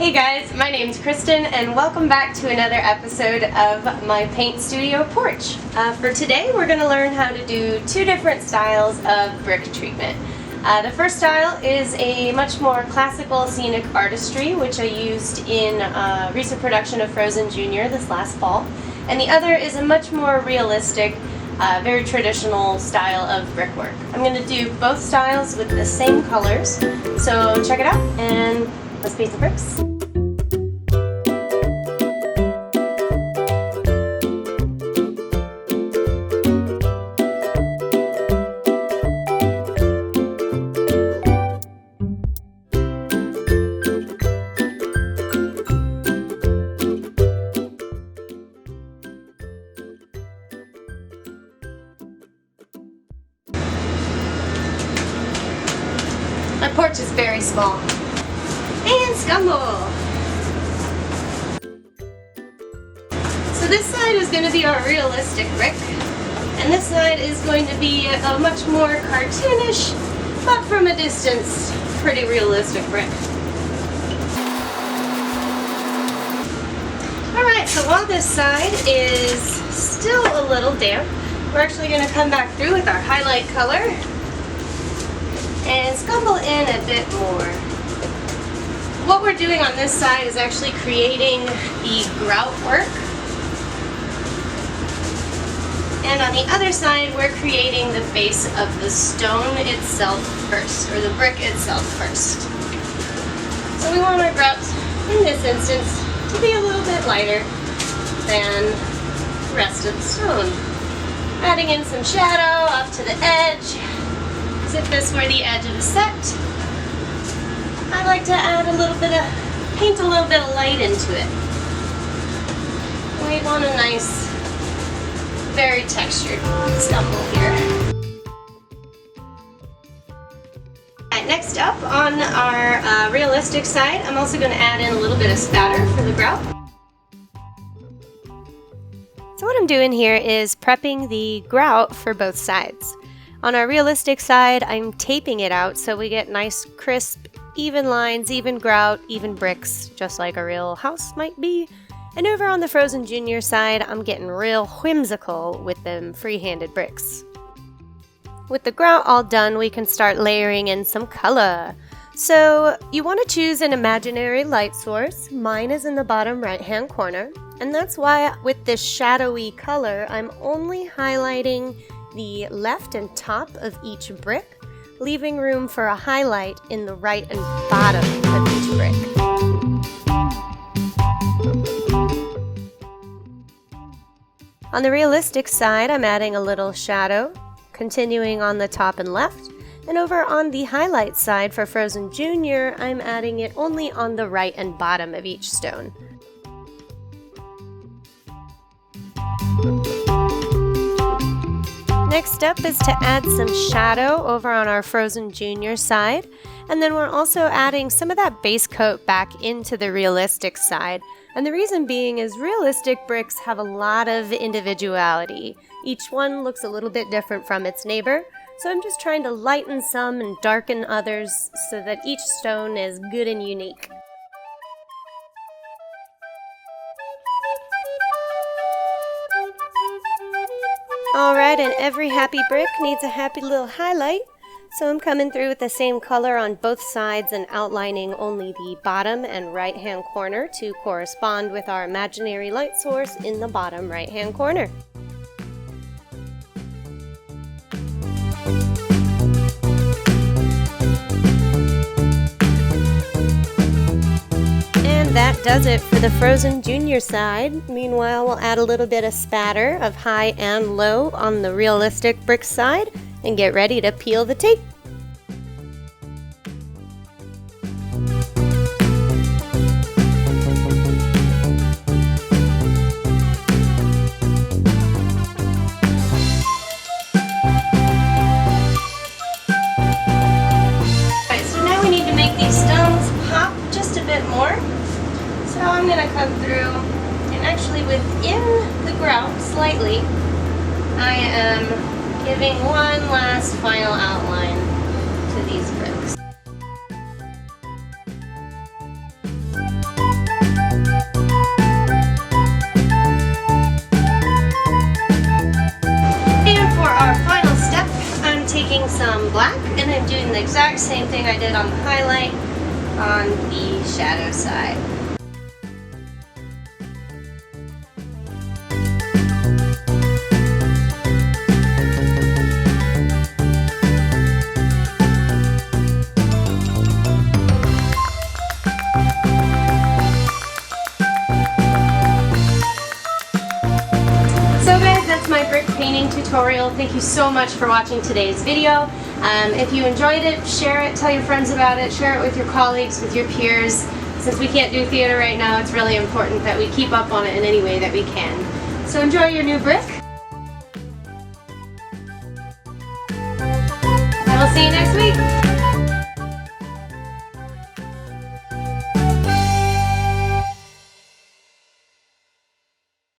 Hey guys, my name's Kristin and welcome back to another episode of my Paint Studio Porch. For today we're going to learn how to do two different styles of brick treatment. The first style is a much more classical scenic artistry, which I used in a recent production of Frozen Junior this last fall. And the other is a much more realistic, very traditional style of brickwork. I'm going to do both styles with the same colors, so check it out and let's paint the bricks. My porch is very small. And scumble! So this side is going to be our realistic brick, and this side is going to be a much more cartoonish, but from a distance, pretty realistic brick. Alright, so while this side is still a little damp, we're actually going to come back through with our highlight color and scumble in a bit more. What we're doing on this side is actually creating the grout work, and on the other side we're creating the base of the stone itself first, or the brick itself first. So we want our grout, in this instance, to be a little bit lighter than the rest of the stone. Adding in some shadow off to the edge. If this were the edge of a set, I like to add paint a little bit of light into it. We want a nice, very textured scumble here. Alright, next up on our realistic side, I'm also going to add in a little bit of spatter for the grout. So what I'm doing here is prepping the grout for both sides. On our realistic side, I'm taping it out so we get nice, crisp, even lines, even grout, even bricks, just like a real house might be. And over on the Frozen Junior side, I'm getting real whimsical with them free-handed bricks. With the grout all done, we can start layering in some color. So you want to choose an imaginary light source. Mine is in the bottom right-hand corner. And that's why with this shadowy color, I'm only highlighting the left and top of each brick, leaving room for a highlight in the right and bottom of each brick. On the realistic side, I'm adding a little shadow, continuing on the top and left, and over on the highlight side for Frozen Junior, I'm adding it only on the right and bottom of each stone. Next step is to add some shadow over on our Frozen Junior side, and then we're also adding some of that base coat back into the realistic side. And the reason being is realistic bricks have a lot of individuality. Each one looks a little bit different from its neighbor, so I'm just trying to lighten some and darken others so that each stone is good and unique. Alright, and every happy brick needs a happy little highlight, so I'm coming through with the same color on both sides and outlining only the bottom and right hand corner to correspond with our imaginary light source in the bottom right hand corner. That does it for the Frozen Junior side. Meanwhile, we'll add a little bit of spatter of high and low on the realistic brick side and get ready to peel the tape. Alright, so now we need to make these stones pop just a bit more. So I'm going to come through and actually within the grout slightly, I am giving one last final outline to these bricks. taking some black and I'm doing the exact same thing I did on the highlight on the shadow side. My brick painting tutorial. Thank you so much for watching today's video. If you enjoyed it, share it, tell your friends about it, share it with your colleagues, with your peers. Since we can't do theater right now, it's really important that we keep up on it in any way that we can. So enjoy your new brick. And we'll see you next week.